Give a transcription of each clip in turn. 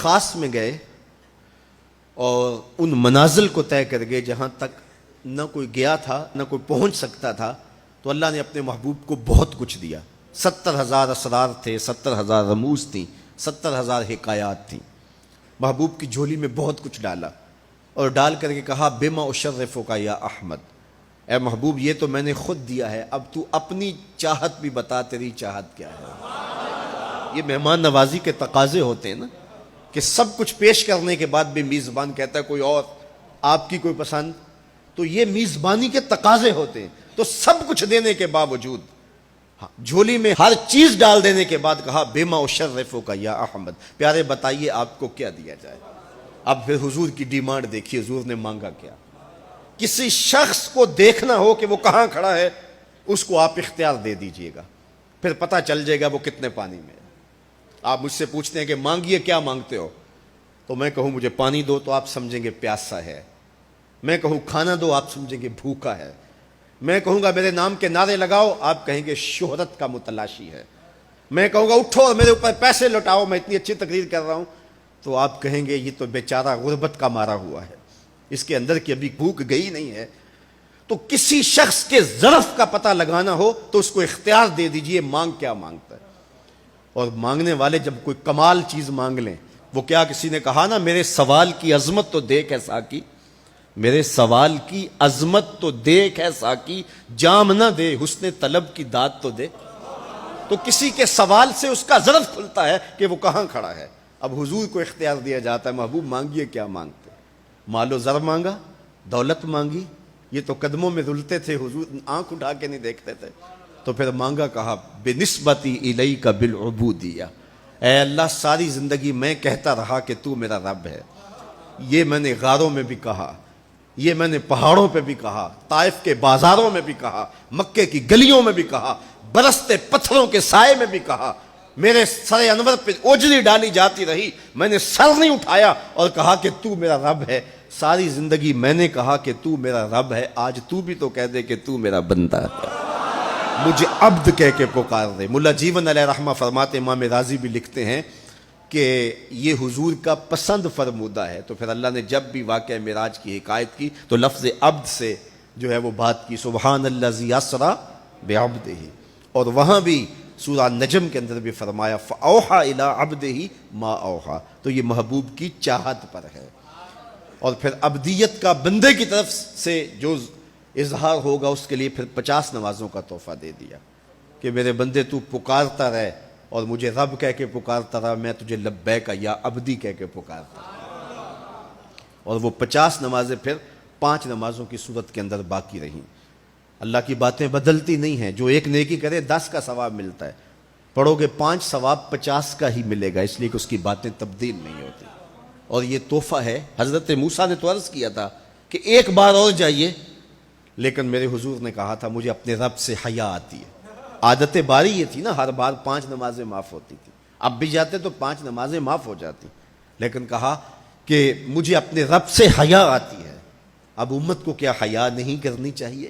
خاص میں گئے اور ان منازل کو طے کر گئے جہاں تک نہ کوئی گیا تھا نہ کوئی پہنچ سکتا تھا، تو اللہ نے اپنے محبوب کو بہت کچھ دیا۔ 70,000 اسرار تھے، 70,000 رموز تھیں، 70,000 حکایات تھیں۔ محبوب کی جھولی میں بہت کچھ ڈالا اور ڈال کر کے کہا بما اشرفک یا احمد، اے محبوب یہ تو میں نے خود دیا ہے، اب تو اپنی چاہت بھی بتا، تیری چاہت کیا ہے۔ یہ مہمان نوازی کے تقاضے ہوتے ہیں نا، کہ سب کچھ پیش کرنے کے بعد بھی میزبان کہتا ہے کوئی اور، آپ کی کوئی پسند، تو یہ میزبانی کے تقاضے ہوتے ہیں۔ تو سب کچھ دینے کے باوجود جھولی میں ہر چیز ڈال دینے کے بعد کہا بما اشرفک یا احمد، پیارے بتائیے آپ کو کیا دیا جائے۔ اب پھر حضور کی ڈیمانڈ دیکھیے، حضور نے مانگا کیا۔ کسی شخص کو دیکھنا ہو کہ وہ کہاں کھڑا ہے، اس کو آپ اختیار دے دیجئے گا، پھر پتہ چل جائے گا وہ کتنے پانی میں ہے۔ آپ مجھ سے پوچھتے ہیں کہ مانگیے، کیا مانگتے ہو؟ تو میں کہوں مجھے پانی دو تو آپ سمجھیں گے پیاسا ہے، میں کہوں کھانا دو آپ سمجھیں گے بھوکا ہے، میں کہوں گا میرے نام کے نعرے لگاؤ آپ کہیں گے شہرت کا متلاشی ہے، میں کہوں گا اٹھو اور میرے اوپر پیسے لوٹاؤ میں اتنی اچھی تقریر کر رہا ہوں، تو آپ کہیں گے یہ تو بیچارہ غربت کا مارا ہوا ہے، اس کے اندر کی ابھی بھوک گئی نہیں ہے۔ تو کسی شخص کے ظرف کا پتہ لگانا ہو تو اس کو اختیار دے دیجئے، مانگ کیا مانگتا ہے۔ اور مانگنے والے جب کوئی کمال چیز مانگ لیں، وہ کیا کسی نے کہا نا میرے سوال کی عظمت تو دیکھ ہے ساقی، میرے سوال کی عظمت تو دیکھ ہے ساقی، جام نہ دے حسن طلب کی داد تو دے۔ تو کسی کے سوال سے اس کا ظرف کھلتا ہے کہ وہ کہاں کھڑا ہے۔ اب حضور کو اختیار دیا جاتا ہے، محبوب مانگیے کیا مانگتے، مال و زر مانگا، دولت مانگی، یہ تو قدموں میں رلتے تھے، حضور آنکھ اٹھا کے نہیں دیکھتے تھے، تو پھر مانگا کہا بنسبتی الیک بالعبودیہ، اے اللہ ساری زندگی میں کہتا رہا کہ تو میرا رب ہے، یہ میں نے غاروں میں بھی کہا، یہ میں نے پہاڑوں پہ بھی کہا، طائف کے بازاروں میں بھی کہا، مکے کی گلیوں میں بھی کہا، برستے پتھروں کے سائے میں بھی کہا، میرے سر انور پہ اوجری ڈالی جاتی رہی، میں نے سر نہیں اٹھایا اور کہا کہ تو میرا رب ہے، ساری زندگی میں نے کہا کہ تو میرا رب ہے، آج تو بھی تو کہہ دے کہ تو میرا بندہ ہے، مجھے عبد کہہ کے پکار دے۔ ملا جیون علیہ رحمہ فرماتے، امام راضی بھی لکھتے ہیں کہ یہ حضور کا پسند فرمودہ ہے، تو پھر اللہ نے جب بھی واقعہ معراج کی حکایت کی تو لفظ عبد سے جو ہے وہ بات کی، سبحان الذی اسریٰ بعبدہ، اور وہاں بھی سورہ نجم کے اندر بھی فرمایا فَأَوْحَى إِلَىٰ عَبْدِهِ مَا أَوْحَىٰ، تو یہ محبوب کی چاہت پر ہے۔ اور پھر عبدیت کا بندے کی طرف سے جو اظہار ہوگا اس کے لیے پھر 50 نمازوں کا تحفہ دے دیا کہ میرے بندے تو پکارتا رہے اور مجھے رب کہہ کے پکارتا رہا، میں تجھے لبیک یا عبدی کہہ کے پکارتا رہا۔ اور وہ 50 نمازیں پھر 5 نمازوں کی صورت کے اندر باقی رہیں۔ اللہ کی باتیں بدلتی نہیں ہیں، جو ایک نیکی کرے 10 کا ثواب ملتا ہے، پڑھو گے 5 ثواب 50 کا ہی ملے گا، اس لیے کہ اس کی باتیں تبدیل نہیں ہوتی۔ اور یہ تحفہ ہے۔ حضرت موسیٰ نے تو عرض کیا تھا کہ ایک بار اور جائیے، لیکن میرے حضور نے کہا تھا مجھے اپنے رب سے حیا آتی ہے۔ عادت باری یہ تھی نا، ہر بار 5 نمازیں معاف ہوتی تھی، اب بھی جاتے تو 5 نمازیں معاف ہو جاتی، لیکن کہا کہ مجھے اپنے رب سے حیا آتی ہے۔ اب امت کو کیا حیا نہیں کرنی چاہیے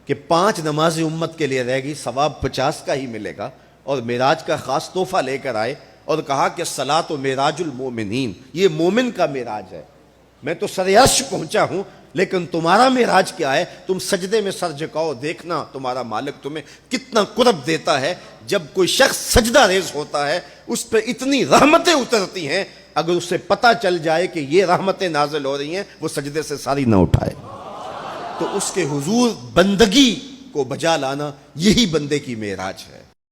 کہ 5 نمازیں امت کے لیے رہ گئی، ثواب 50 کا ہی ملے گا، اور معراج کا خاص تحفہ لے کر آئے اور کہا کہ صلاۃ و معراج المومنین، یہ مومن کا معراج ہے، میں تو سر عرش پہنچا ہوں لیکن تمہارا معراج کیا ہے، تم سجدے میں سر جھکاؤ، دیکھنا تمہارا مالک تمہیں کتنا قرب دیتا ہے۔ جب کوئی شخص سجدہ ریز ہوتا ہے اس پہ اتنی رحمتیں اترتی ہیں، اگر اسے پتہ چل جائے کہ یہ رحمتیں نازل ہو رہی ہیں، وہ سجدے سے ساری نہ اٹھائے۔ تو اس کے حضور بندگی کو بجا لانا، یہی بندے کی معراج ہے۔